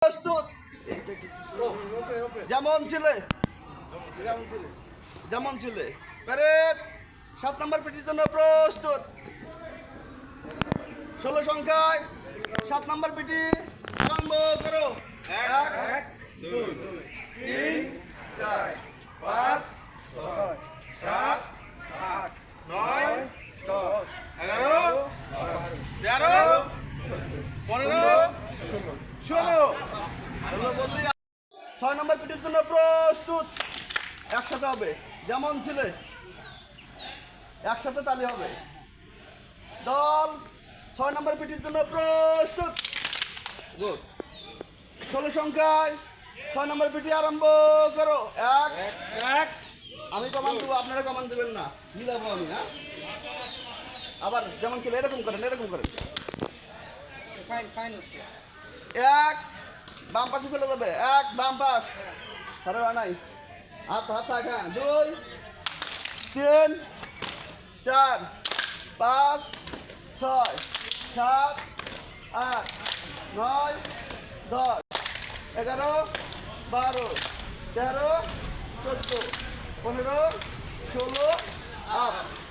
প্রস্তুত। যেমন ছিলে প্যারেড 7 নম্বর পিটির জন্য প্রস্তুত। 16 সংখ্যায় 7 নম্বর পিটি আরম্ভ করো। 1 2 3 4 5 6 7 8 9 10 11 12 13 14 15 6 নম্বর পিটির জন্য প্রস্তুত। একসাথে হবে, যেমন ছিলে একসাথে তালি হবে। দল 6 নম্বর পিটির জন্য প্রস্তুত। গুড। 16 সংখ্যায় 6 নম্বর পিটি আরম্ভ করো। 1 1 আমি কমান্ড দেবো, আপনারা কমান্ড দেবেন না, মিলাবো আমি। হ্যাঁ, আবার যেমন ছিল এরকম করেন। ফাইন হচ্ছে। 1 বাম পাশে চলে যাবে। 1 বাম পাশ সারা নাই, হাত থাক। হ্যাঁ, 2 3 4 5 6 7 8 9 10 11 12 13 14 15 16 8